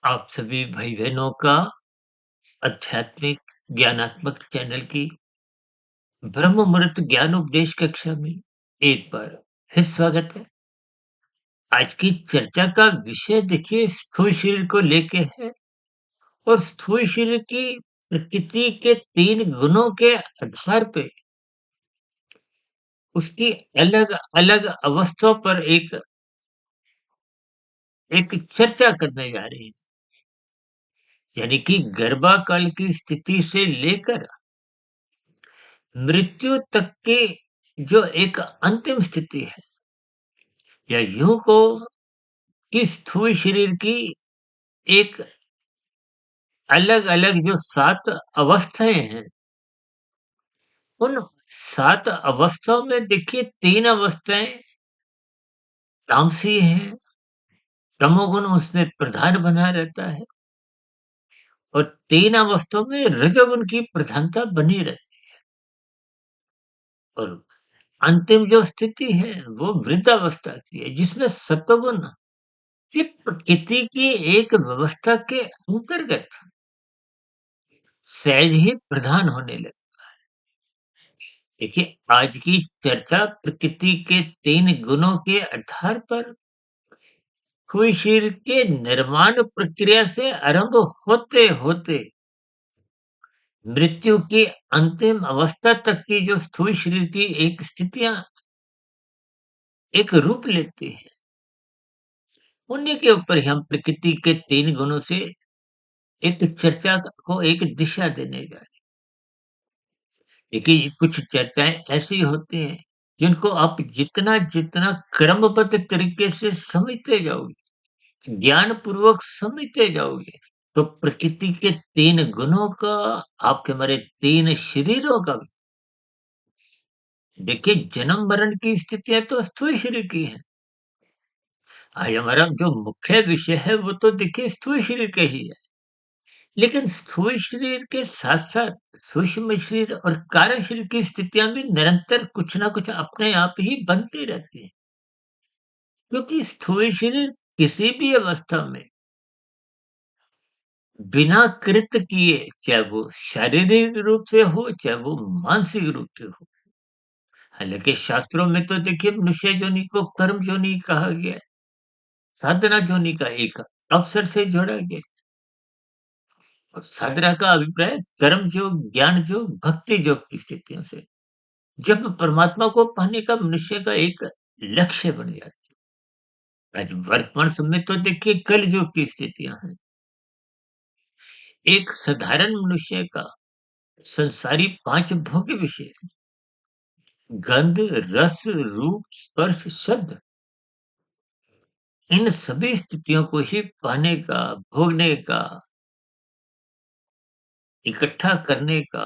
आप सभी भाई-बहनों का आध्यात्मिक ज्ञानात्मक चैनल की ब्रह्म मुहूर्त ज्ञान उपदेश कक्षा में एक बार फिर स्वागत है। आज की चर्चा का विषय देखिए स्थूल शरीर को लेके है और स्थूल शरीर की प्रकृति के 3 गुणों के आधार पे उसकी अलग-अलग अवस्थाओं पर एक एक चर्चा करने जा रहे हैं। यानी कि गर्भाकाल की स्थिति से लेकर मृत्यु तक की जो एक अंतिम स्थिति है या यूं को कि स्थूल शरीर की एक अलग-अलग जो 7 अवस्थाएं हैं, उन 7 अवस्थाओं में देखिए 3 अवस्थाएं तामसी हैं, तमोगुण उसमें प्रधान बना रहता है और 3 अवस्थाओं में रजोगुण की प्रधानता बनी रहती है और अंतिम जो स्थिति है वो वृद्धावस्था की है जिसमें सत्वगुण ये प्रकृति की एक व्यवस्था के अंतर्गत सहज ही प्रधान होने लगे। देखिए आज की चर्चा प्रकृति के 3 गुणों के आधार पर हुई शरीर के निर्माण प्रक्रिया से आरंभ होते होते मृत्यु की अंतिम अवस्था तक की जो स्थूल शरीर की एक स्थितियां एक रूप लेती है, उन्हीं के ऊपर ही हम प्रकृति के 3 गुणों से एक चर्चा को एक दिशा देने जा रहे हैं। देखिए कुछ चर्चाएं ऐसी होती हैं जिनको आप जितना जितना क्रमबद्ध तरीके से समझते जाओगे, ज्ञान पूर्वक समझते जाओगे, तो प्रकृति के 3 गुणों का, आपके हमारे 3 शरीरों का देखिए जन्म मरण की स्थितियाँ तो स्थूल शरीर की हैं। आज हमारा जो मुख्य विषय है वो तो देखिए स्थूल शरीर के ही है। लेकिन स्थूल शरीर के साथ-साथ सूक्ष्म शरीर और कारण शरीर की स्थितियाँ भी निरंतर कुछ ना कुछ अपने आप ही बनती रहती हैं। क्योंकि स्थूल शरीर किसी भी अवस्था में बिना कृत किए, चाहे वो शारीरिक रूप से हो, चाहे वो मानसिक रूप से हो। हालाँकि शास्त्रों में तो देखिए मनुष्य योनि को कर्म योनि कहा गया है, साधना योनि का एक अवसर से जोड़ा गया है और साधना का अभिप्राय कर्म योग, ज्ञान योग, भक्ति योग की स्थितियों से। जब परमात्मा को पाने का मनुष्य का एक लक्ष्य बन जाता है। आज वर्तमान समय में तो देखिए कल युग की स्थितियाँ हैं। एक साधारण मनुष्य का संसारी 5 भोग्य विषय गंध, रस, रूप, स्पर्श, शब्द इन सभी स्थितियों को ही पाने का, भोगने का, इकट्ठा करने का,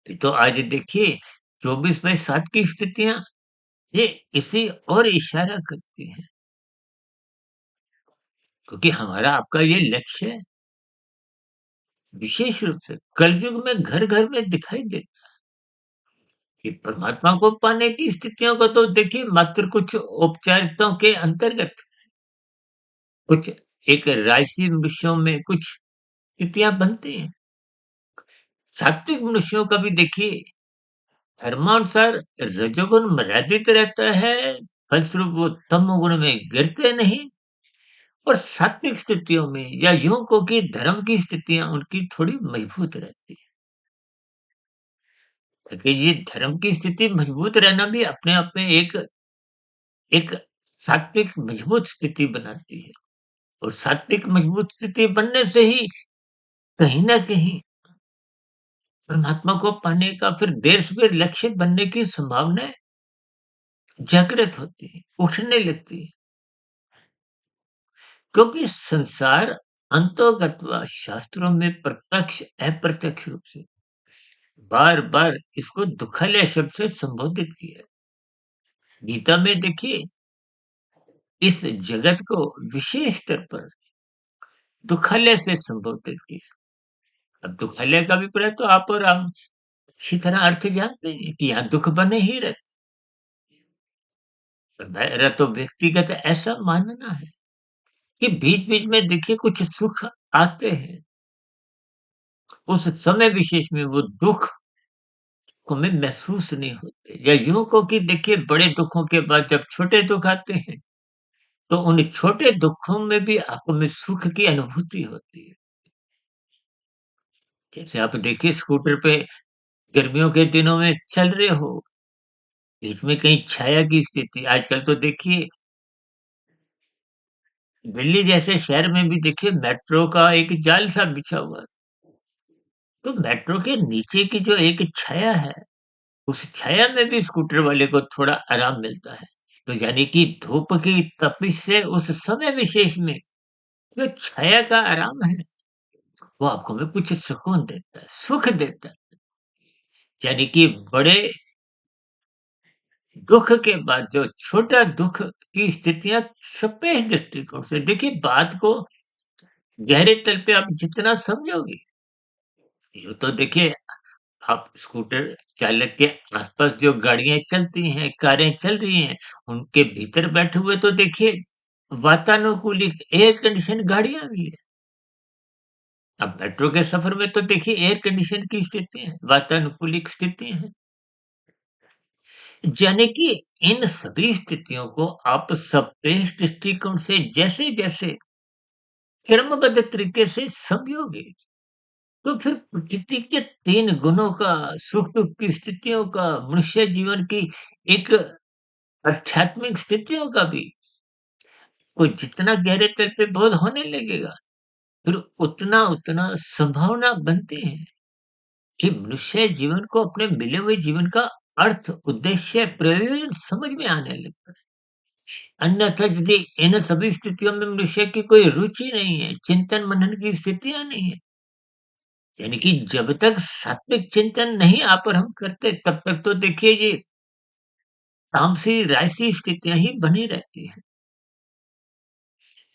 ये तो आज देखिए 24/7 की स्थितियाँ ये इसी ओर इशारा करती हैं। क्योंकि हमारा आपका ये लक्ष्य है, विशेष रूप से कलयुग में घर-घर में दिखाई देता है कि परमात्मा को पाने की स्थितियों को तो देखिए मात्र कुछ औपचारिकताओं के अंतर्गत, कुछ एक राजसी विषयों में कुछ स्थितियाँ बनती हैं। सात्विक मनुष्यों का भी देखिए धर्मानुसार रजोगुण मर्यादित रहता है, फलस्वरूप वो तमोगुण में गिरते नहीं और सात्विक स्थितियों में या यूं को कि धर्म की स्थितियां उनकी थोड़ी मजबूत रहती है। क्योंकि ये धर्म की स्थिति मजबूत रहना भी अपने आप में एक एक सात्विक मजबूत स्थिति बनाती है और सात्विक मजबूत स्थिति बनने से ही कहीं ना कहीं परमात्मा को पाने का फिर देर सवेर लक्ष्य बनने की संभावनाएं जागृत होती है, उठने लगती है। क्योंकि संसार अंतोगत्वा शास्त्रों में प्रत्यक्ष अप्रत्यक्ष रूप से बार-बार इसको दुःखालय शब्द से संबोधित किया है। गीता में देखिए इस जगत को विशेष स्तर पर दुःखालय से संबोधित किया। अब दुःखालय का अभिप्राय तो आप और हम अच्छी तरह अर्थ जानते हैं कि यहाँ दुःख बने ही रहते। मेरा तो व्यक्तिगत ऐसा मानना है कि बीच-बीच में देखिए कुछ सुख आते हैं, उस समय विशेष में वो दुःख को हमें महसूस नहीं होते या यूँ कहो कि देखिए बड़े दुखों के बाद जब छोटे दुःख आते हैं, तो उन छोटे दुखों में भी आपको में सुख की अनुभूति होती है। जैसे आप देखिए स्कूटर पे गर्मियों के दिनों में चल रहे हो, बीच में कहीं छाया की स्थिति आजकल तो देखिए दिल्ली जैसे शहर में भी देखिए मेट्रो का एक जाल-सा बिछा हुआ है। तो मेट्रो के नीचे की जो एक छाया है, उस छाया में भी स्कूटर वाले को थोड़ा आराम मिलता है। तो यानी कि धूप की तपिश से उस समय विशेष में जो छाया का आराम है, वो आपको में कुछ सुकून देता है, सुख देता है। यानी कि बड़े दुःख के बाद जो छोटा दुःख की स्थितियाँ सापेक्ष दृष्टिकोण से देखिए बात को गहरे तल पे आप जितना समझोगे, यूँ तो देखिए आप स्कूटर चालक के आस-पास जो गाड़ियाँ चलती हैं, कारें चल रही हैं, उनके भीतर बैठे हुए तो देखिए वातानुकूलित एयर कंडीशन गाड़ियाँ भी हैं। अब मेट्रो के सफर में तो देखिए एयर कंडीशन की स्थिति है, वातानुकूलित स्थिति है। यानी कि इन सभी स्थितियों को आप सापेक्ष दृष्टिकोण से जैसे-जैसे क्रमबद्ध तरीके से समझोगे, तो फिर प्रकृति के 3 गुणों का, सुख-दुःख की स्थितियों का, मनुष्य जीवन की एक आध्यात्मिक स्थितियों का भी कोई जितना गहरे तल पे बोध होने लगेगा, फिर उतना-उतना संभावना बनती है कि मनुष्य जीवन को अपने मिले हुए जीवन का अर्थ, उद्देश्य, प्रयोजन समझ में आने लगता है। अन्यथा यदि इन सभी स्थितियों में मनुष्य की कोई रुचि नहीं है, चिंतन-मनन की स्थितियाँ नहीं है, यानी कि जब तक सात्विक चिंतन नहीं आप और हम करते, तब तक तो देखिए ये तामसी, राजसी स्थितियाँ ही बनी रहती हैं।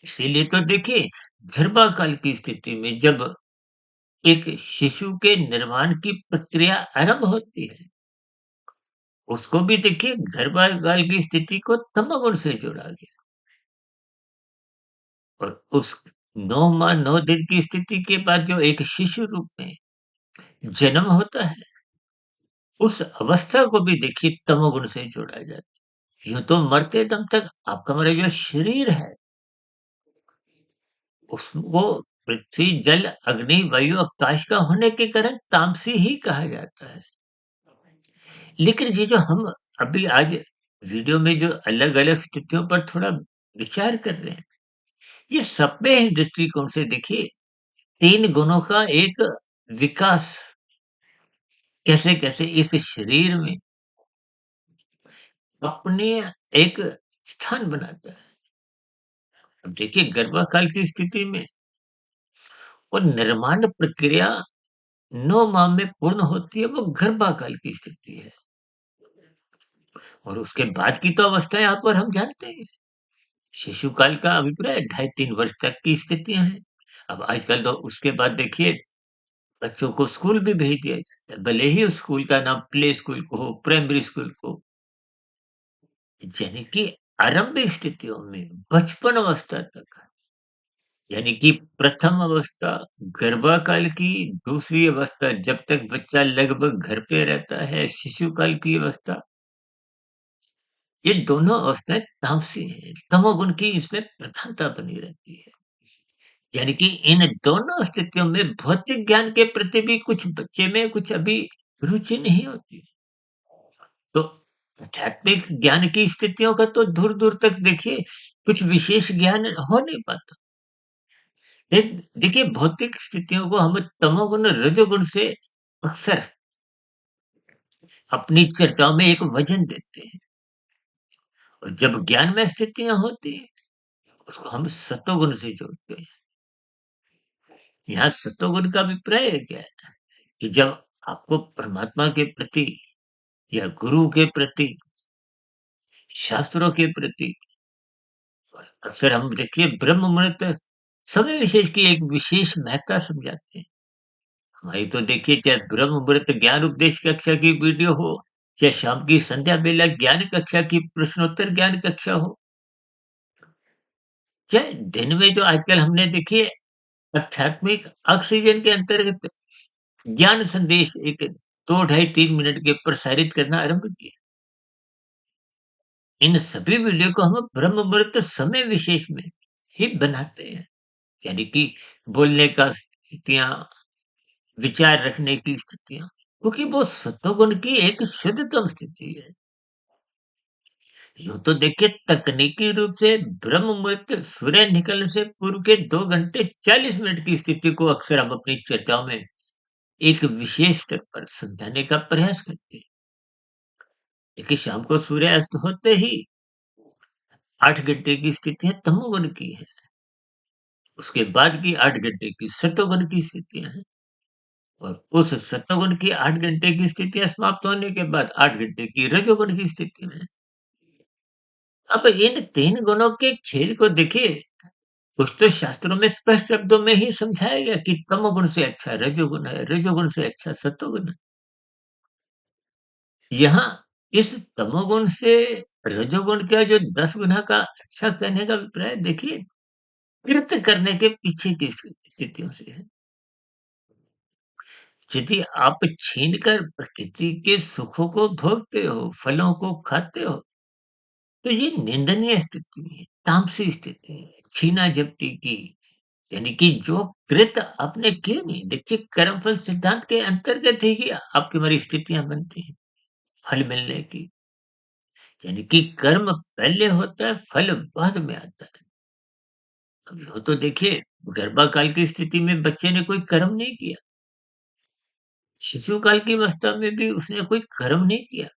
इसीलिए तो देखिए गर्भाकाल की स्थिति में जब एक शिशु के निर्माण की प्रक्रिया आरंभ होती है, उसको भी देखिए गर्भाकाल की स्थिति को तमोगुण से जोड़ा गया और उस 9 माह 9 दिन की स्थिति के बाद जो एक शिशु रूप में जन्म होता है, उस अवस्था को भी देखिए तमोगुण से जोड़ा जाता है। यूँ तो मरते दम तक आपका हमारा जो शरीर है, उसको पृथ्वी, जल, अग्नि, वायु, आकाश का होने के कारण तामसी ही कहा जाता है। लेकिन ये जो हम अभी आज वीडियो में जो अलग-अलग स्थितियों पर थोड़ा विचार कर रहे हैं, ये सभ्य दृष्टिकोण से देखिए 3 गुणों का एक विकास कैसे-कैसे इस शरीर में अपने एक स्थान बनाता है। अब देखिए गर्भाकाल की स्थिति में वो निर्माण प्रक्रिया 9 माह में पूर्ण होती है, वो गर्भाकाल की स्थिति है और उसके बाद की तो अवस्था यहाँ पर हम जानते हैं। शिशुकाल का अभिप्राय ढाई 3 वर्ष तक की स्थितियाँ हैं। अब आजकल तो उसके बाद देखिए बच्चों को स्कूल भी भेज दिया जाता है, भले ही उस स्कूल का नाम प्ले स्कूल को हो, प्राइमरी स्कूल को हो, यानी कि आरंभिक स्थितियों में बचपन अवस्था तक, यानी कि प्रथम अवस्था गर्भाकाल की, दूसरी अवस्था जब तक बच्चा लगभग घर पे रहता है, शिशुकाल की अवस्था, ये दोनों अवस्थाएँ तामसी हैं, तमोगुण की इसमें प्रधानता बनी रहती है। यानी कि इन दोनों स्थितियों में भौतिक ज्ञान के प्रति भी कुछ बच्चे में कुछ अभी रुचि नहीं होती। तो आध्यात्मिक ज्ञान की स्थितियों का तो दूर-दूर तक देखिए कुछ विशेष ज्ञान हो नहीं पाता। देखिए भौतिक स्थितियों को हम तमोगुण, रजोगुण से अक्सर अपनी चर्चाओं में एक वजन देते हैं और जब ज्ञान में स्थितियाँ होती हैं, उसको हम सतोगुण से जोड़ते हैं। यहाँ सतोगुण का अभिप्राय क्या है कि जब आपको परमात्मा के प्रति या गुरु के प्रति, शास्त्रों के प्रति अक्सर हम देखिए ब्रह्म मुहूर्त समय विशेष की एक विशेष महत्ता समझाते हैं। हमारी तो देखिए चाहे ब्रह्म मुहूर्त ज्ञान उपदेश कक्षा की वीडियो हो, चाहे शाम की संध्या बेला ज्ञान कक्षा की प्रश्नोत्तर ज्ञान कक्षा हो, चाहे दिन में जो आजकल हमने देखिए आध्यात्मिक ऑक्सीजन के अंतर्गत ज्ञान संदेश एक 2 ढाई 3 मिनट के प्रसारित करना आरंभ किया। इन सभी वीडियो को हम ब्रह्म मुहूर्त समय विशेष में ही बनाते हैं। यानी कि बोलने का स्थितियाँ, विचार रखने की स्थितियाँ, क्योंकि वो सत्वगुण की एक शुद्धतम स्थिति है। यूँ तो देखिए तकनीकी रूप से ब्रह्म मुहूर्त सूर्य निकलने से पूर्व के 2 घंटे 40 मिनट की स्थिति को अक्सर हम अपनी चर्चाओं में एक विशेष स्तर पर समझाने का प्रयास करते हैं। देखिए शाम को सूर्य अस्त होते ही 8 घंटे की स्थितियाँ तमोगुण की है। उसके बाद की 8 घंटे की सत्वगुण की स्थितियाँ हैं और उस सत्वगुण की 8 घंटे की स्थितियाँ समाप्त होने के बाद 8 घंटे की रजोगुण की स्थितियाँ हैं। अब इन 3 गुणों के खेल को देखिए, कुछ तो शास्त्रों में स्पष्ट शब्दों में ही समझाया गया कि तमोगुण से अच्छा रजोगुण है, रजोगुण से अच्छा सत्वगुण है। यहाँ इस तमोगुण से रजोगुण का जो 10 गुना का अच्छा कहने का अभिप्राय देखिए, कृत्य करने के पीछे की स्थितियों से है। यदि आप छीनकर प्रकृति के सुखों को भोगते हो, फलों को खाते हो, तो ये निंदनीय स्थिति है, तामसी स्थिति है, छीना-झपटी की। यानी कि जो कृत्य आपने किए नहीं, देखिए कर्मफल सिद्धांत के अंतर्गत ही आपकी हमारी स्थितियाँ बनती हैं, फल मिलने की। यानी कि कर्म पहले होता है, फल बाद में आता है। अब यूँ तो देखिए गर्भाकाल की स्थिति में बच्चे ने कोई कर्म नहीं किया, शिशु काल की अवस्था में भी उसने कोई कर्म नहीं किया।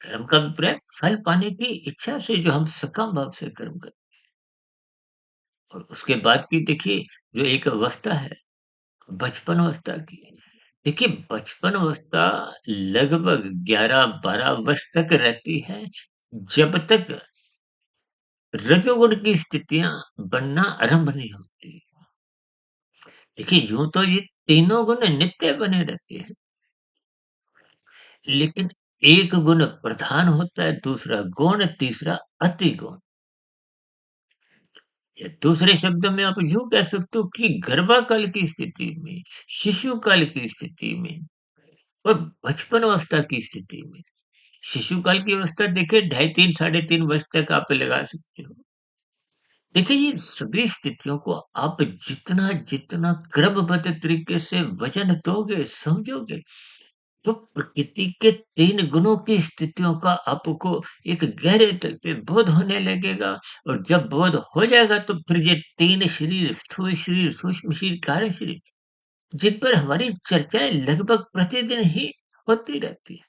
कर्म का अभिप्राय फल पाने की इच्छा से जो हम सकाम भाव से कर्म करते हैं। और उसके बाद की देखिए जो एक अवस्था है, बचपन अवस्था की। देखिए बचपन अवस्था लगभग 11-12 वर्ष तक रहती है, जब तक रजोगुण की स्थितियाँ बनना आरंभ नहीं होती। देखिए यूँ तो ये तीनों गुण नित्य बने रहते हैं, लेकिन एक गुण प्रधान होता है, दूसरा गौण, तीसरा अति गौण। या दूसरे शब्दों में आप यूँ कह सकते हो कि गर्भाकाल की स्थिति में, शिशु काल की स्थिति में और बचपन अवस्था की स्थिति में। शिशु काल की अवस्था देखिए ढाई 3 साढ़े 3 वर्ष तक आप लगा सकते हो। देखिए ये सभी स्थितियों को आप जितना क्रमबद्ध तरीके से वज़न दोगे, समझोगे, तो प्रकृति के 3 गुणों की स्थितियों का आपको एक गहरे तल पे बोध होने लगेगा और जब बोध हो जाएगा तो फिर ये 3 शरीर, स्थूल शरीर, सूक्ष्म शरीर, कार्य शरीर, जिन पर हमारी चर्चाएँ लगभग प्रतिदिन ही होती रहती है।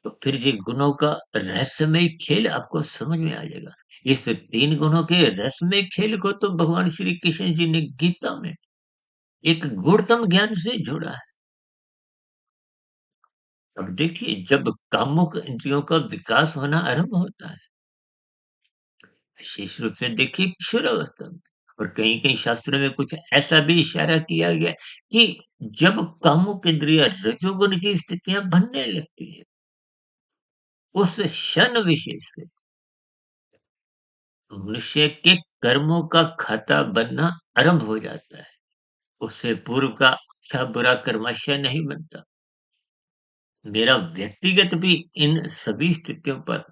तो फिर ये गुणों का रहस्यमय खेल आपको समझ में आ जाएगा। इस 3 गुणों के रहस्यमय खेल को तो भगवान श्री कृष्ण जी ने गीता में एक गूढ़तम ज्ञान से जोड़ा है। अब देखिए जब कामुक इंद्रियों का विकास होना आरंभ होता है, विशेष रूप से देखिए किशोरावस्था में और कहीं-कहीं शास्त्रों में कुछ ऐसा भी इशारा किया गया है कि जब कामुक इंद्रियाँ रजोगुण की स्थितियाँ बनने लगती हैं, उस क्षण विशेष से मनुष्य के कर्मों का खाता बनना आरंभ हो जाता है। उससे पूर्व का अच्छा बुरा कर्माशय नहीं बनता। मेरा व्यक्तिगत भी इन सभी स्थितियों पर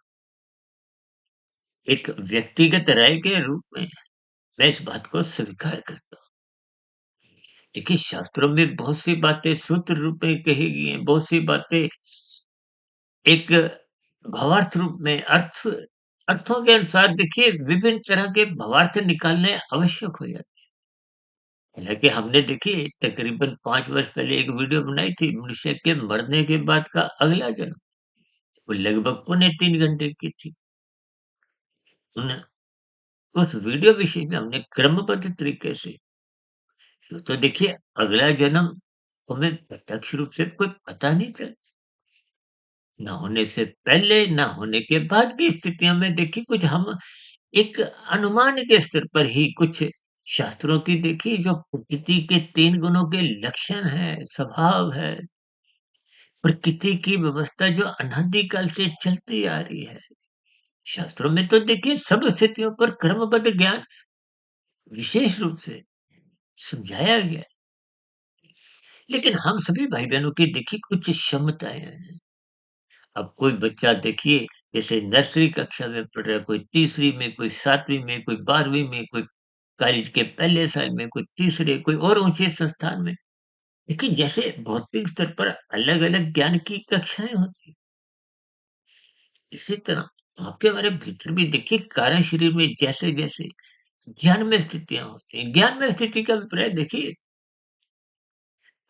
एक व्यक्तिगत राय के रूप में मैं इस बात को स्वीकार करता हूँ। देखिए शास्त्रों में बहुत सी बातें सूत्र रूप में कही गई हैं, बहुत सी बातें एक भावार्थ रूप में अर्थों के अनुसार देखिए विभिन्न तरह के भावार्थ निकालने आवश्यक हो जाते हैं। हालाँकि हमने देखिए तकरीबन 5 वर्ष पहले एक वीडियो बनाई थी मनुष्य के मरने के बाद का अगला जन्म, वो लगभग पौने 3 घंटे की थी। उन उस वीडियो विषय में हमने क्रमबद्ध तरीके से तो देखिए अगला जन्म हमें प्रत्यक्ष रूप से कोई पता नहीं चलता। ना होने से पहले, ना होने के बाद की स्थितियों में देखिए कुछ हम एक अनुमान के स्तर पर ही कुछ शास्त्रों की देखिए जो प्रकृति के 3 गुणों के लक्षण हैं, स्वभाव है, प्रकृति की व्यवस्था जो अनादि काल से चलती आ रही है। शास्त्रों में तो देखिए सब स्थितियों पर क्रमबद्ध ज्ञान विशेष रूप से समझाया गया है। लेकिन हम सभी भाई-बहनों की देखिए कुछ क्षमताएँ हैं। अब कोई बच्चा देखिए जैसे नर्सरी कक्षा में पढ़ रहा है, कोई तीसरी में, कोई 7वीं में, कोई 12वीं में, कोई कॉलेज के पहले साल में, कोई तीसरे, कोई और ऊँचे संस्थान में। लेकिन जैसे भौतिक स्तर पर अलग-अलग ज्ञान की कक्षाएँ होती हैं, इसी तरह आपके हमारे भीतर भी देखिए कार्य शरीर में जैसे-जैसे ज्ञान में स्थितियाँ होती हैं। ज्ञान में स्थिति का अभिप्राय देखिए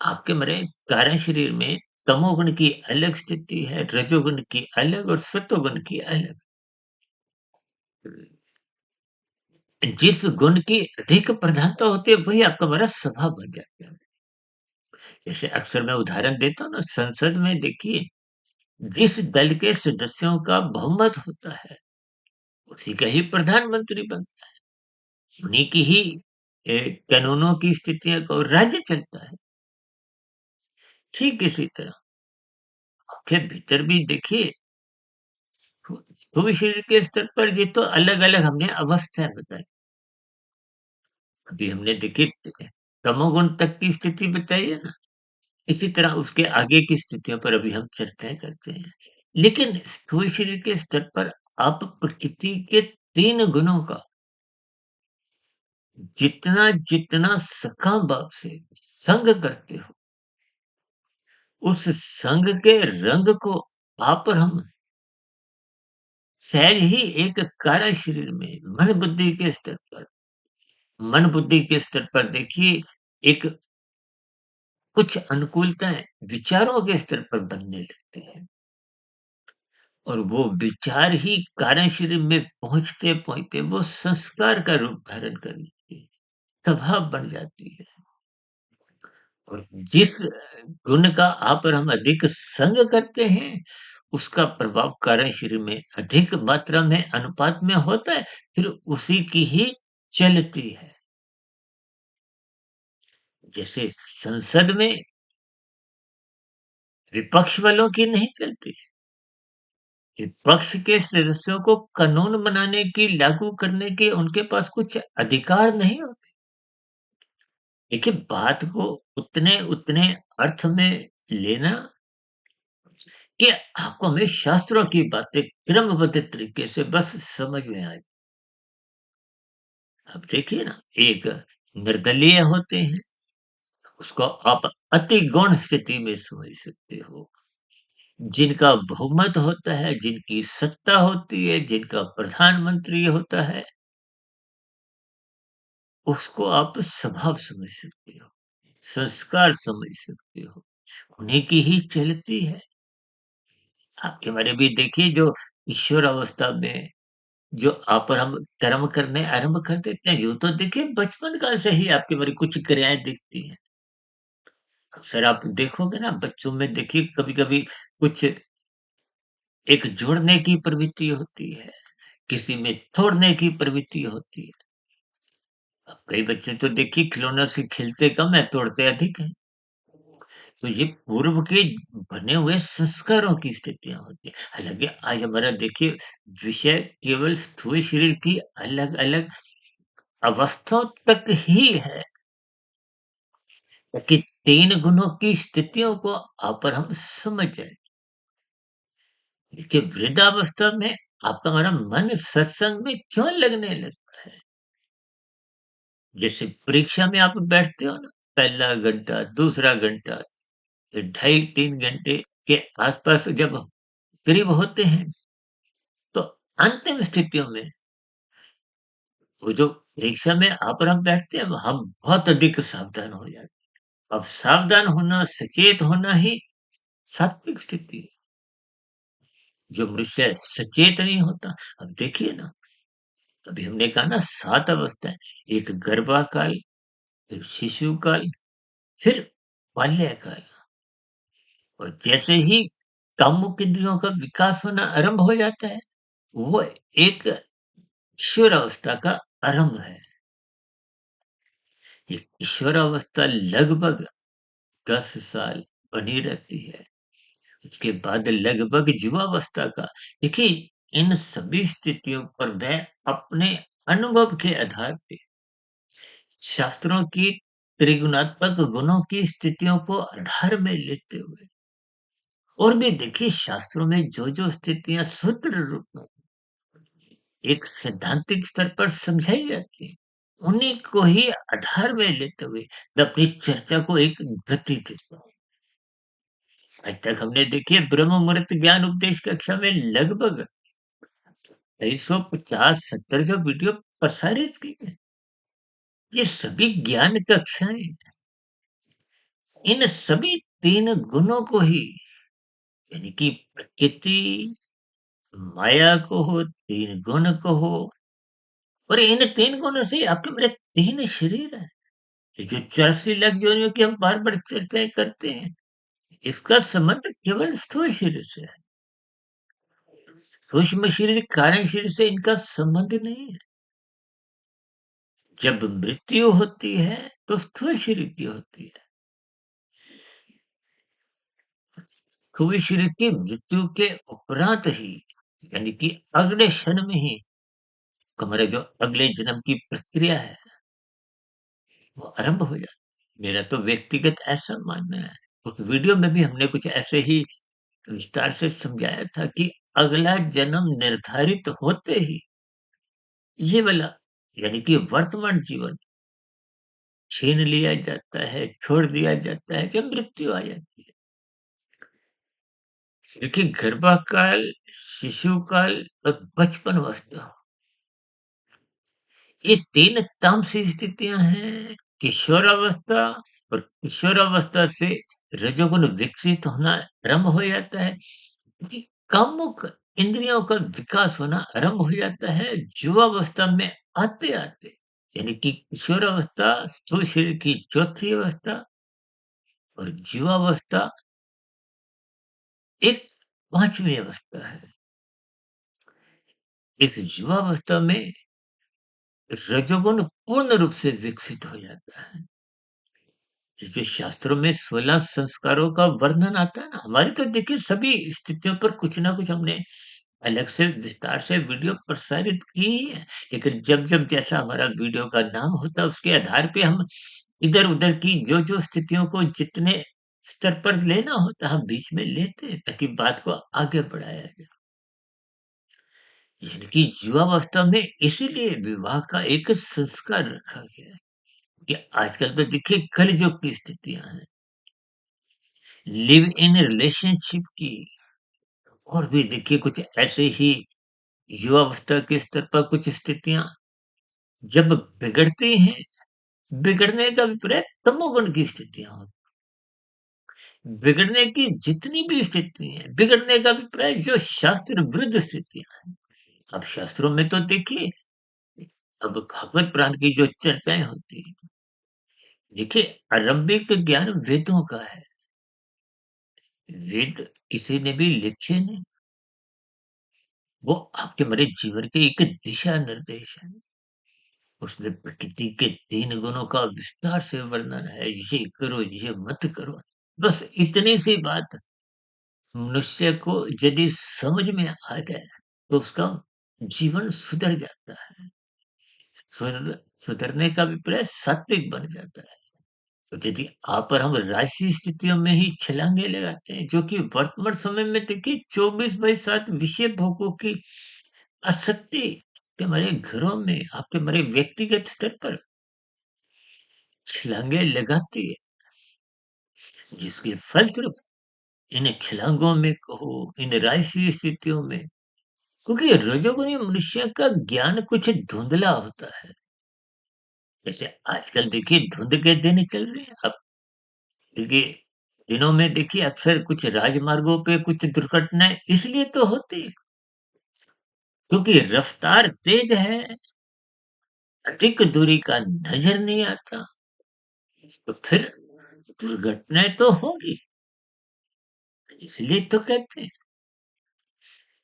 आपके हमारे कार्य शरीर में तमोगुण की अलग स्थिति है, रजोगुण की अलग और सत्वगुण की अलग। जिस गुण की अधिक प्रधानता होती है वही आपका हमारा स्वभाव बन जाता है। जैसे अक्सर मैं उदाहरण देता हूँ ना संसद में देखिए जिस दल के सदस्यों का बहुमत होता है उसी का ही प्रधानमंत्री बनता है। उन्हीं की ही कानूनों की स्थितियां को राज्य चलता है। ठीक इसी तरह आपके भीतर भी देखिए स्थूल शरीर के स्तर पर ये तो अलग-अलग हमने अवस्थाएं बताई। अभी हमने देखिए तमोगुण तक की स्थिति बताई है ना। इसी तरह उसके आगे की स्थितियों पर अभी हम चर्चाएँ करते हैं। लेकिन स्थूल शरीर के स्तर पर आप प्रकृति के 3 गुणों का जितना सकाम भाव से संग करते हो, उस संग के रंग को आप और हम सहज ही एक कार्य शरीर में मन बुद्धि के स्तर पर मन बुद्धि के स्तर पर देखिए एक कुछ अनुकूलताएँ विचारों के स्तर पर बनने लगते हैं। और वो विचार ही कारण शरीर में पहुँचते-पहुँचते वो संस्कार का रूप धारण कर लेती है, स्वभाव बन जाती है। और जिस गुण का आप और हम अधिक संग करते हैं, उसका प्रभाव कारण शरीर में अधिक मात्रा में अनुपात में होता है, फिर उसी की ही चलती है। जैसे संसद में विपक्ष वालों की नहीं चलती, विपक्ष के सदस्यों को कानून बनाने की, लागू करने के उनके पास कुछ अधिकार नहीं होते। देखिए, बात को उतने उतने अर्थ में लेना कि आपको हमें शास्त्रों की बातें क्रमबद्ध तरीके से बस समझ में आए। अब देखिए ना, एक निर्दलीय होते हैं, उसको आप अति गौण स्थिति में समझ सकते हो। जिनका बहुमत होता है, जिनकी सत्ता होती है, जिनका प्रधानमंत्री होता है, उसको आप स्वभाव समझ सकते हो, संस्कार समझ सकते हो, उन्हीं की ही चलती है। आपके बारे भी देखिए जो ईश्वर अवस्था में जो आप और हम कर्म करने आरंभ कर देते हैं, यूँ तो देखिए बचपन काल से ही आपके बारे कुछ क्रियाएँ दिखती हैं। अक्सर आप देखोगे ना बच्चों में देखिए कभी-कभी कुछ एक जोड़ने की प्रवृत्ति होती है, किसी में तोड़ने की प्रवृत्ति होती है। अब कई बच्चे तो देखिए खिलौनों से खेलते कम है, तोड़ते अधिक हैं। तो ये पूर्व के बने हुए संस्कारों की स्थितियाँ होती हैं। हालाँकि आज हमारा देखिए विषय केवल स्थूल शरीर की अलग-अलग अवस्थाओं तक ही है, ताकि 3 गुणों की स्थितियों को आप और हम समझ जाएँ। देखिए वृद्धावस्था में आपका हमारा मन सत्संग में क्यों लगने लगता है? जैसे परीक्षा में आप बैठते हो ना, पहला घंटा, दूसरा घंटा, फिर ढाई 3 घंटे के आस-पास जब करीब होते हैं, तो अंतिम स्थितियों में वो जो परीक्षा में आप और हम बैठते हैं, हम बहुत अधिक सावधान हो जाते हैं। अब सावधान होना, सचेत होना ही सात्विक स्थिति है। जो मनुष्य सचेत नहीं होता, अब देखिए ना, अभी हमने कहा ना 7 अवस्थाएँ, एक गर्भाकाल, फिर शिशुकाल, फिर बाल्यकाल और जैसे ही कामुक इंद्रियों का विकास होना आरंभ हो जाता है, वो एक किशोर अवस्था का आरंभ है। ये किशोरावस्था लगभग 10 साल बनी रहती है। उसके बाद लगभग युवावस्था का देखिए इन सभी स्थितियों पर वह अपने अनुभव के आधार पे शास्त्रों की त्रिगुणात्मक गुणों की स्थितियों को आधार में लेते हुए और भी देखिए शास्त्रों में जो स्थितियां सूत्र रूप में एक सैद्धांतिक स्तर पर समझाई जाती है, उन्हीं को ही आधार में लेते हुए मैं अपनी चर्चा को एक गति देता हूँ। आज तक हमने देखिए ब्रह्म मुहूर्त ज्ञान उपदेश कक्षा में लगभग 250-70 जो वीडियो प्रसारित की है, ये सभी ज्ञान कक्षाएं इन सभी 3 गुणों को ही यानी कि प्रकृति, माया को हो, 3 गुण को हो और इन 3 गुणों से आपके मेरे 3 शरीर हैं। ये जो 84 लाख योनियों की हम बार-बार चर्चाएँ करते हैं, इसका संबंध केवल स्थूल शरीर से है। सूक्ष्म शरीर, कारण शरीर से इनका संबंध नहीं है। जब मृत्यु होती है, तो स्थूल शरीर की होती है। स्थूल शरीर की मृत्यु के उपरांत ही यानी कि अगले क्षण में ही हमारा जो अगले जन्म की प्रक्रिया है, वो आरंभ हो जाती है। मेरा तो व्यक्तिगत ऐसा मानना है। उस वीडियो में भी हमने कुछ ऐसे ही विस्तार से समझाया था कि अगला जन्म निर्धारित होते ही ये वाला यानी कि वर्तमान जीवन छीन लिया जाता है, छोड़ दिया जाता है जब मृत्यु आ जाती है। देखिए गर्भकाल, शिशु काल और बचपन अवस्था ये 3 तामसी स्थितियाँ हैं। किशोरावस्था और किशोरावस्था से रजोगुण विकसित होना आरंभ हो जाता है। क्योंकि कामुक इंद्रियों का विकास होना आरंभ हो जाता है युवावस्था में आते-आते। यानी कि किशोरावस्था स्थूल शरीर की चौथी अवस्था और युवावस्था एक 5वीं अवस्था है। इस युवावस्था में रजोगुण पूर्ण रूप से विकसित हो जाता है। जैसे शास्त्रों में 16 संस्कारों का वर्णन आता है ना, हमारी तो देखिए सभी स्थितियों पर कुछ ना कुछ हमने अलग से विस्तार से वीडियो प्रसारित की ही है। लेकिन जब-जब जैसा हमारा वीडियो का नाम होता है उसके आधार पे हम इधर-उधर की जो स्थितियों को जितने स्तर पर लेना होता है हम बीच में लेते हैं ताकि बात को आगे बढ़ाया जाए। यानी कि युवावस्था में इसीलिए विवाह का एक संस्कार रखा गया है कि आजकल तो देखिए कलयुग की स्थितियाँ हैं। लिव इन रिलेशनशिप की और भी देखिए कुछ ऐसे ही युवावस्था के स्तर पर कुछ स्थितियाँ जब बिगड़ती हैं, बिगड़ने का अभिप्राय तमोगुण की स्थितियाँ होती बिगड़ने की जितनी भी स्थिति है, बिगड़ने का अभिप्राय जो शास्त्र विरुद्ध स्थितियाँ हैं। अब शास्त्रों में तो देखिए अब भगवत प्राण की जो चर्चाएँ होती हैं, देखिए आरंभिक ज्ञान वेदों का है। वेद किसी ने भी लिखे नहीं, वो आपके मेरे जीवन के एक दिशा निर्देश है। उसमें प्रकृति के 3 गुणों का विस्तार से वर्णन है, ये करो, ये मत करो। बस इतनी सी बात मनुष्य को यदि समझ में आ जाए, तो उसका जीवन सुधर जाता है। सुधरने का अभिप्राय सात्विक बन जाता है। तो यदि आप और हम राजसी स्थितियों में ही छलांगे लगाते हैं, जो कि वर्तमान समय में देखिए 24/7 विषय भोगों की आसक्ति के हमारे घरों में, आपके हमारे व्यक्तिगत स्तर पर छलांगे लगाती है, जिसके फलस्वरूप इन छलांगों में कहो, इन राजसी स्थितियों में क्योंकि रजोगुनी मनुष्य का ज्ञान कुछ धुंधला होता है। जैसे आजकल देखिए धुंध के दिन चल रहे हैं। अब देखिए दिनों में देखिए अक्सर कुछ राजमार्गों पे कुछ दुर्घटनाएँ इसलिए तो होती है, क्योंकि रफ्तार तेज है, अधिक दूरी का नज़र नहीं आता, तो फिर दुर्घटनाएँ तो होंगी। इसलिए तो कहते हैं,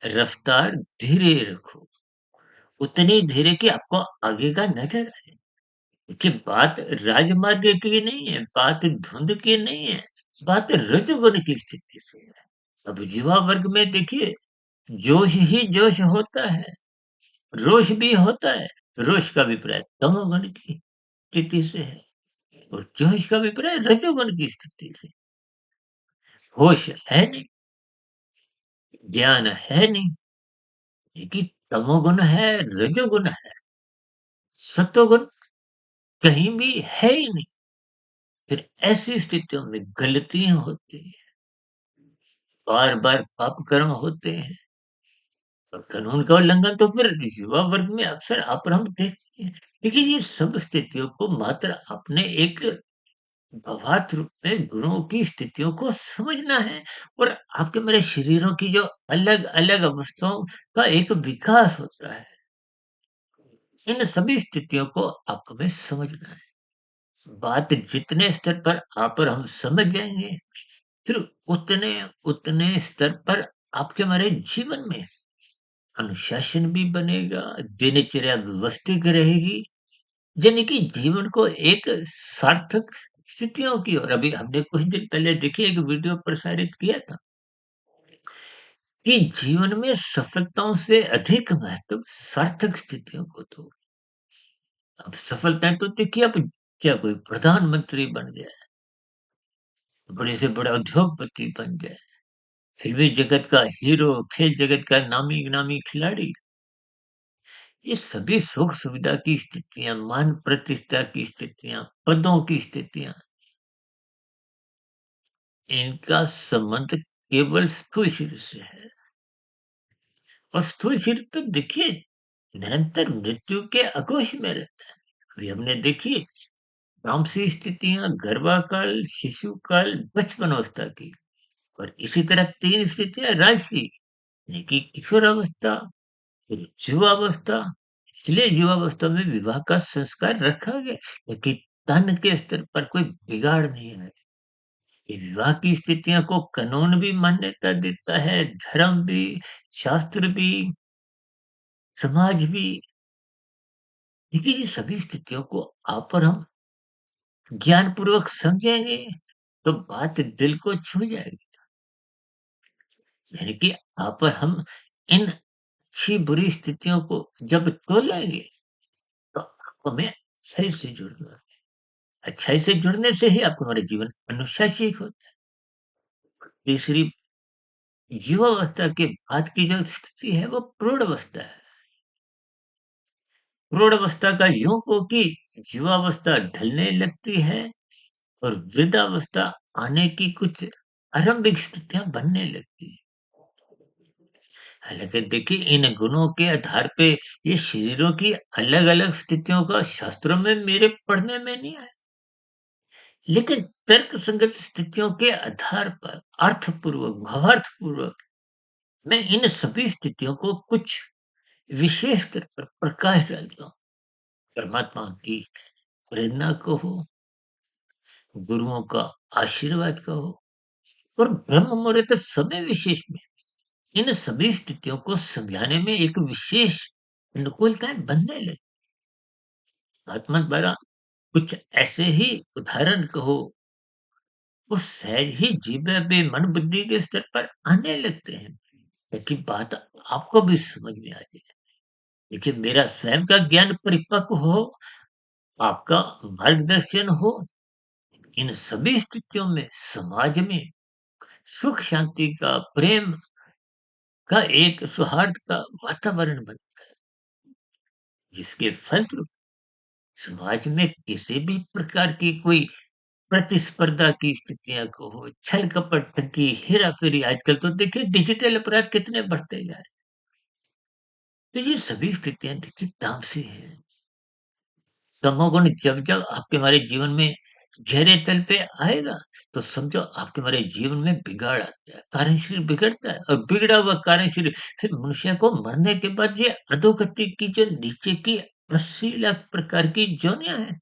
रफ्तार धीरे रखो, उतनी धीरे कि आपको आगे का नज़र आए। देखिए बात राजमार्ग की नहीं है, बात धुंध की नहीं है, बात रजोगुण की स्थिति से है। अब युवा वर्ग में देखिए जोश ही जोश होता है, रोष भी होता है। रोष का अभिप्राय तमोगुण की स्थिति से है और जोश का अभिप्राय रजोगुण की स्थिति से। होश है नहीं, ज्ञान है नहीं, लेकिन तमोगुण है, रजोगुण है, सतोगुण कहीं भी है ही नहीं। फिर ऐसी स्थितियों में गलतियां होती हैं, बार बार पाप कर्म होते हैं और कानून का उल्लंघन तो फिर युवा वर्ग में अक्सर आप और हम देखते हैं। लेकिन ये सब स्थितियों को मात्र अपने एक भावार्थ रूप में गुणों की स्थितियों को समझना है और आपके मेरे शरीरों की जो अलग अलग अवस्थाओं का एक विकास होता है, इन सभी स्थितियों को आपको हमें समझना है। बात जितने स्तर पर आप और हम समझ जाएंगे, फिर उतने उतने स्तर पर आपके हमारे जीवन में अनुशासन भी बनेगा, दिनचर्या व्यवस्थित रहेगी, यानी कि जीवन को एक सार्थक स्थितियों की ओर। अभी हमने कुछ दिन पहले देखिए एक वीडियो प्रसारित किया था कि जीवन में सफलताओं से अधिक महत्व सार्थक स्थितियों को दो। अब सफलताएं तो देखिए, अब क्या कोई प्रधानमंत्री बन जाए, बड़े से बड़ा उद्योगपति बन जाए, फिल्मी जगत का हीरो, खेल जगत का नामी नामी खिलाड़ी, ये सभी सुख सुविधा की स्थितियां, मान प्रतिष्ठा की स्थितियां, पदों की स्थितियां, इनका संबंध केवल स्थूल शरीर से है। और स्थूल शरीर तो देखिए निरंतर मृत्यु के आगोश में रहता है। अभी हमने देखिए तामसी स्थितियां, गर्भाकाल, शिशुकाल, बचपन अवस्था की, और इसी तरह तीन स्थितियां राजसी, यानी कि किशोरावस्था, फिर युवावस्था। इसलिए युवावस्था में विवाह का संस्कार रखा गया, क्योंकि तन के स्तर पर कोई बिगाड़ नहीं है। ये विवाह की स्थितियों को कानून भी मान्यता देता है, धर्म भी, शास्त्र भी, समाज भी। देखिए ये सभी स्थितियों को आप और हम ज्ञान पूर्वक समझेंगे तो बात दिल को छू जाएगी। यानी कि आप और हम इन अच्छी बुरी स्थितियों को जब तोलेंगे तो आपको हमें अच्छाई से जुड़ना है। अच्छाई से जुड़ने से ही आपको हमारे जीवन अनुशासित होता है। तीसरी, युवावस्था के बाद की जो स्थिति है वो प्रौढ़ अवस्था है। प्रौढ़ अवस्था का यूं को कि युवावस्था ढलने लगती है और वृद्धावस्था आने की कुछ आरंभिक स्थितियां बनने लगती है। हालांकि देखिए इन गुणों के आधार पे ये शरीरों की अलग अलग स्थितियों का शास्त्रों में मेरे पढ़ने में नहीं आया, लेकिन तर्क संगत स्थितियों के आधार पर अर्थपूर्वक भावार्थपूर्वक मैं इन सभी स्थितियों को कुछ विशेष स्तर पर प्रकाश डालता हूँ। परमात्मा की प्रेरणा को हो, गुरुओं का आशीर्वाद का हो, और ब्रह्म मुहूर्त समय विशेष में इन सभी स्थितियों को समझाने में एक विशेष अनुकूलताएं बनने लगी। आत्मा द्वारा कुछ ऐसे ही उदाहरण कहो, वो सहज ही जीवे में मन बुद्धि के स्तर पर आने लगते हैं, ताकि बात आपको भी समझ में आ जाए। देखिए मेरा स्वयं का ज्ञान परिपक्व हो, आपका मार्गदर्शन हो, इन सभी स्थितियों में समाज में सुख शांति का, प्रेम का, एक सौहार्द का वातावरण बनता है, जिसके फलस्वरूप समाज में किसी भी प्रकार की कोई प्रतिस्पर्धा की स्थितियां को हो, छल कपट की हेरा फेरी, आजकल तो देखिए डिजिटल अपराध कितने बढ़ते जा रहे हैं। तो ये सभी स्थितियां देखिए तामसी हैं। तमोगुण जब जब आपके हमारे जीवन में गहरे तल पे आएगा, तो समझो आपके हमारे जीवन में बिगाड़ आता है, कार्यशील बिगड़ता है, और बिगड़ा हुआ कार्यशील फिर मनुष्य को मरने के बाद ये अधोगति की जो नीचे की 80 लाख प्रकार की योनियां हैं,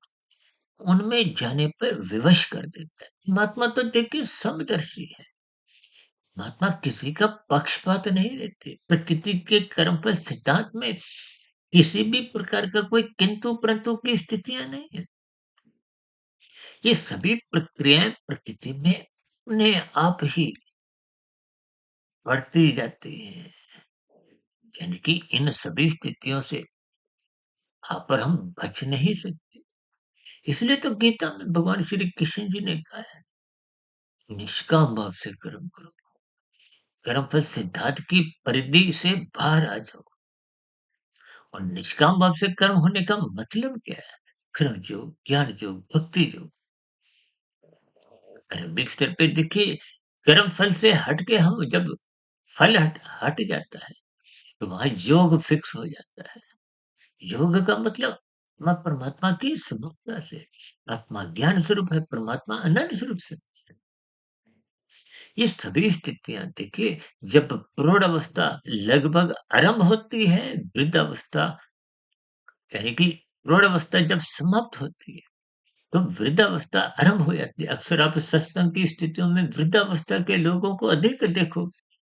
उनमें जाने पर विवश कर देता है। महात्मा तो देखिए समदर्शी है। महात्मा किसी का पक्षपात नहीं लेते। प्रकृति के कर्म पर सिद्धांत में किसी भी प्रकार का कोई किंतु परंतु की स्थितियां नहीं है। ये सभी प्रक्रियाएं प्रकृति में अपने आप ही बढ़ती जाती हैं। यानी कि इन सभी स्थितियों से आप और हम बच नहीं सकते। इसलिए तो गीता में भगवान श्री कृष्ण जी ने कहा है, निष्काम भाव से कर्म करो। कर्मफल सिद्धांत की परिधि से बाहर आ जाओ। और निष्काम भाव से कर्म होने का मतलब क्या है? कर्म योग, ज्ञान योग, भक्ति योग। आरंभिक स्तर पे देखिए, कर्म फल से हट के हम जब फल हट हट जाता है, तो वहाँ योग फिक्स हो जाता है। योग का मतलब आत्मा परमात्मा की समता से, आत्मा ज्ञान स्वरूप है, परमात्मा अनंत स्वरूप से। ये सभी स्थितियाँ देखिए, जब प्रौढ़ अवस्था लगभग आरंभ होती है, वृद्ध अवस्था यानी कि प्रौढ़ अवस्था जब समाप्त होती है, तो वृद्धावस्था आरंभ हो जाती है। अक्सर आप सत्संग की स्थितियों में वृद्धावस्था के लोगों को अधिक देखोगे।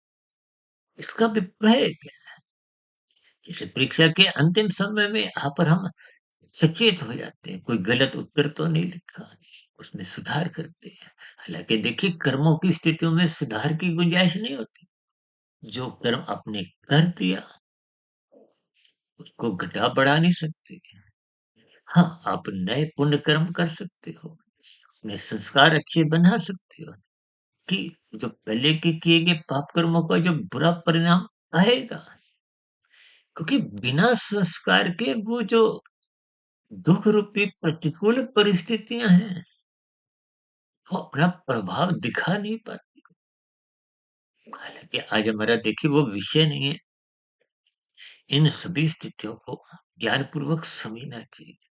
इसका अभिप्राय क्या है? जैसे परीक्षा के अंतिम समय में यहाँ पर हम सचेत हो जाते हैं, कोई गलत उत्तर तो नहीं लिखा, उसमें सुधार करते हैं। हालाँकि देखिए, कर्मों की स्थितियों में सुधार की गुंजाइश नहीं होती। जो कर्म आपने कर दिया, उसको घटा-बढ़ा नहीं सकते। हाँ, आप नए पुण्य कर्म कर सकते हो, अपने संस्कार अच्छे बना सकते हो, कि जो पहले के किए गए पाप कर्मों का जो बुरा परिणाम आएगा, क्योंकि बिना संस्कार के वो जो दुःख रूपी प्रतिकूल परिस्थितियाँ हैं, वो अपना प्रभाव दिखा नहीं पाती। हालाँकि आज हमारा देखिए वो विषय नहीं है, इन सभी स्थितियों को ज्ञानपूर्वक समझना चाहिए।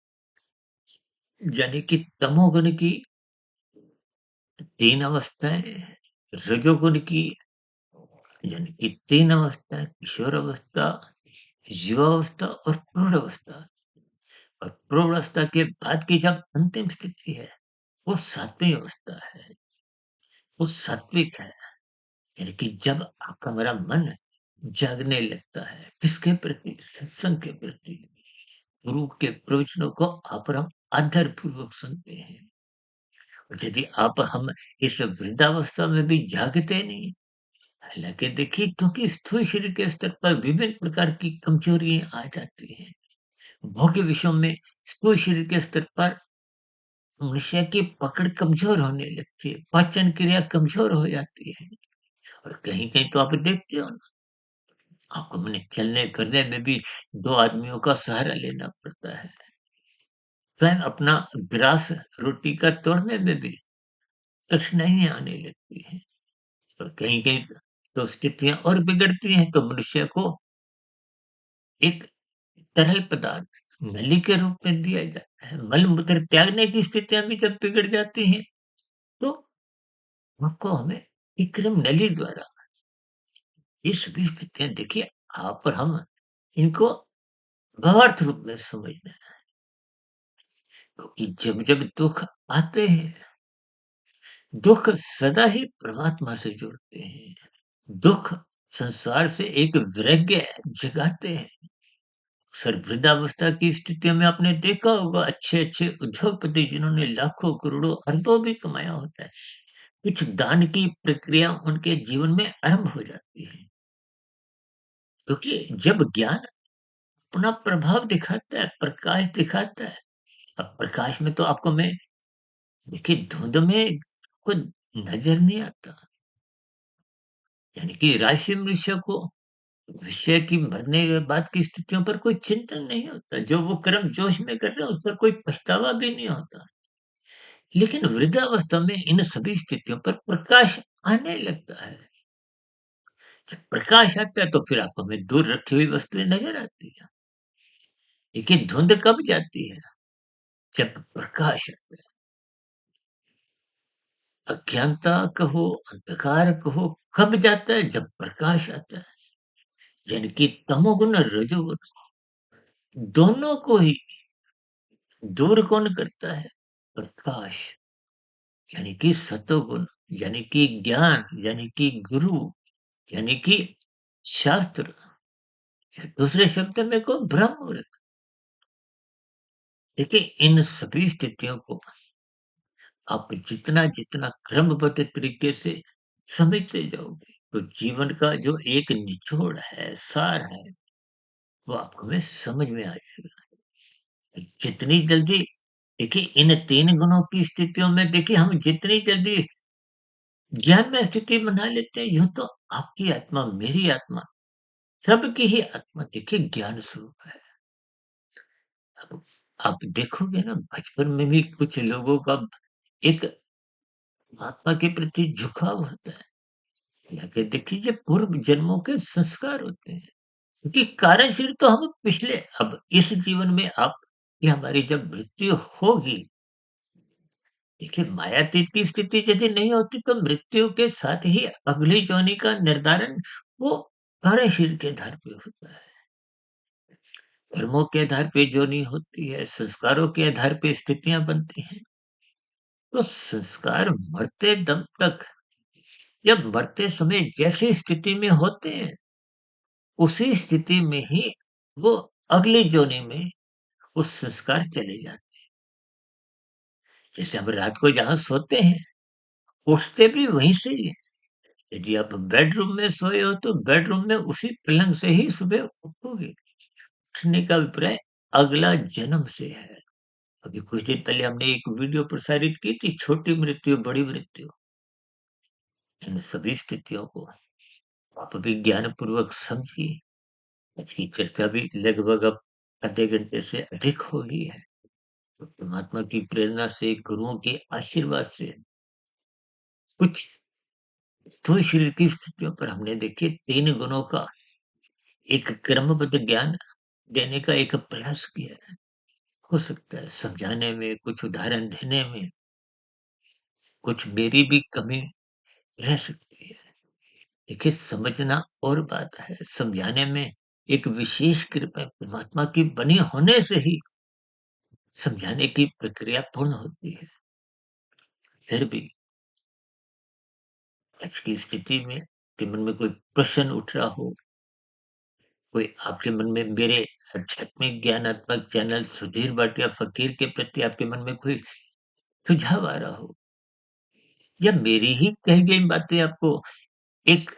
यानी कि तमोगुण की 3 अवस्थाएँ, रजोगुण की यानी कि 3 अवस्थाएँ, किशोर अवस्था, युवावस्था और प्रौढ़ अवस्था। और प्रौढ़ अवस्था के बाद की जब अंतिम स्थिति है, वो 7वीं अवस्था है, वो सात्विक है। यानी कि जब आपका मेरा मन जागने लगता है, किसके प्रति? सत्संग के प्रति। गुरु के प्रवचनों को आप और हम आदरपूर्वक सुनते हैं। और यदि आप हम इस वृद्धावस्था में भी जागते नहीं, हालाँकि देखिए, क्योंकि स्थूल शरीर के स्तर पर विभिन्न प्रकार की कमजोरियाँ आ जाती हैं। भौतिक विषयों में स्थूल शरीर के स्तर पर मनुष्य की पकड़ कमजोर होने लगती है, पाचन क्रिया कमजोर हो जाती है। और कहीं-कहीं तो आप देखते हो ना, आपको माने चलने-फिरने में भी 2 आदमियों का सहारा लेना पड़ता है। स्वयं अपना ग्रास रोटी का तोड़ने में भी कठिनाइयाँ आने लगती हैं। और कहीं-कहीं तो स्थितियाँ और बिगड़ती हैं, तो मनुष्य को एक तरल पदार्थ नली के रूप में दिया जाता है। मल-मूत्र त्यागने की स्थितियाँ भी जब बिगड़ जाती हैं, तो आपको हमें विक्रम नली द्वारा ये सभी स्थितियाँ देखिए, आप और हम इनको भावार्थ रूप में समझना है। क्योंकि जब-जब दुःख आते हैं, दुःख सदा ही परमात्मा से जुड़ते हैं। दुःख संसार से एक वैराग्य जगाते हैं। अक्सर वृद्धावस्था की स्थितियों में आपने देखा होगा, अच्छे-अच्छे उद्योगपति जिन्होंने लाखों, करोड़ों, अरबों भी कमाया होता है, कुछ दान की प्रक्रिया उनके जीवन में आरंभ हो जाती है। क्योंकि जब ज्ञान अपना प्रभाव दिखाता है, प्रकाश दिखाता है। अब प्रकाश में तो आपको मैं देखिए, धुंध में कोई नज़र नहीं आता। यानी कि राशि मनुष्य को विषय की मरने के बाद की स्थितियों पर कोई चिंतन नहीं होता। जो वो कर्म जोश में कर रहे हैं, उस पर कोई पछतावा भी नहीं होता। लेकिन वृद्धावस्था में इन सभी स्थितियों पर प्रकाश आने लगता है। जब प्रकाश आता है, तो फिर आपको में दूर रखी हुई वस्तुएँ नज़र आती हैं। लेकिन धुंध कब जाती है? जब प्रकाश आता है। अज्ञानता कहो, अंधकार कहो, कब जाता है? जब प्रकाश आता है। यानी कि तमोगुण, रजोगुण दोनों को ही दूर कौन करता है? प्रकाश। यानी कि सतोगुण, यानी कि ज्ञान, यानी कि गुरु, यानी कि शास्त्र, या दूसरे शब्द में को ब्रह्म मुहूर्त। देखिए, इन सभी स्थितियों को आप जितना-जितना क्रमबद्ध तरीके से समझते जाओगे, तो जीवन का जो एक निचोड़ है, सार है, वो आपको में समझ में आ जाएगा। जितनी जल्दी देखिए इन 3 गुणों की स्थितियों में देखिए हम जितनी जल्दी ज्ञान में स्थिति बना लेते हैं, यूँ तो आपकी आत्मा, मेरी आत्मा, सबकी ही आत्मा देखिए ज्ञान स्वरूप है। अब आप देखोगे ना बचपन में भी कुछ लोगों का एक आत्मा के प्रति झुकाव होता है। या कि देखिए ये पूर्व जन्मों के संस्कार होते हैं। क्योंकि कार्यशील तो हम पिछले अब इस जीवन में आप ये हमारी जब मृत्यु होगी, देखिए मायातीत की स्थिति यदि नहीं होती तो मृत्यु के साथ ही अगली योनि का निर्धारण वो कार्यशील के आधार पे होता है। कर्मों के आधार पे योनि होती है, संस्कारों के आधार पे स्थितियाँ बनती हैं। तो संस्कार मरते दम तक या मरते समय जैसी स्थिति में होते हैं, उसी स्थिति में ही वो अगली योनि में वो संस्कार चले जाते हैं। जैसे हम रात को जहाँ सोते हैं, उठते भी वहीं से ही हैं। यदि आप बेडरूम में सोए हो तो बेडरूम में उसी पलंग से ही सुबह उठोगे। उठने का अभिप्राय अगला जन्म से है। अभी कुछ दिन पहले हमने एक वीडियो प्रसारित की थी, छोटी मृत्यु, बड़ी मृत्यु। इन सभी स्थितियों को आप अभी ज्ञानपूर्वक समझिए। आज की चर्चा भी लगभग अब आधे घंटे से अधिक हो गई है। तो परमात्मा की प्रेरणा से, गुरुओं के आशीर्वाद से कुछ स्थूल शरीर की स्थितियों पर हमने देखिए 3 गुणों का एक क्रमबद्ध ज्ञान देने का एक प्रयास किया है। हो सकता है समझाने में, कुछ उदाहरण देने में, कुछ मेरी भी कमी रह सकती है। देखिए समझना और बात है, समझाने में एक विशेष कृपा परमात्मा की बनी होने से ही समझाने की प्रक्रिया पूर्ण होती है। फिर भी आज की स्थिति में आपके मन में कोई प्रश्न उठ रहा हो, कोई आपके मन में मेरे आध्यात्मिक ज्ञानात्मक चैनल सुधीर भाटिया फकीर के प्रति आपके मन में कोई सुझाव आ रहा हो, या मेरी ही कही गई बातें आपको एक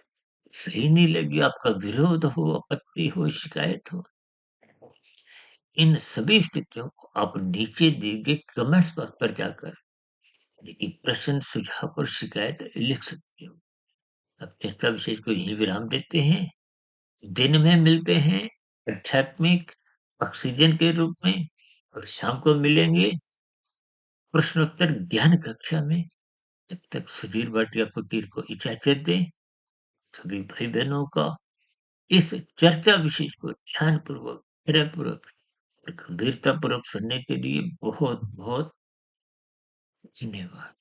सही नहीं लगी, आपका विरोध हो, आपत्ति हो, शिकायत हो, इन सभी स्थितियों को आप नीचे दिए गए कमेंट्स बॉक्स पर जाकर देखिए प्रश्न, सुझाव और शिकायत लिख सकते हो। अब चर्चा विशेष को यहीं विराम देते हैं। दिन में मिलते हैं आध्यात्मिक ऑक्सीजन के रूप में और शाम को मिलेंगे प्रश्नोत्तर ज्ञान कक्षा में। तब तक सुधीर भाटिया फकीर को इजाजत दें। सभी भाई बहनों का इस चर्चा विशेष को ध्यानपूर्वक, धैर्यपूर्वक और गंभीरतापूर्वक सुनने के लिए बहुत बहुत धन्यवाद।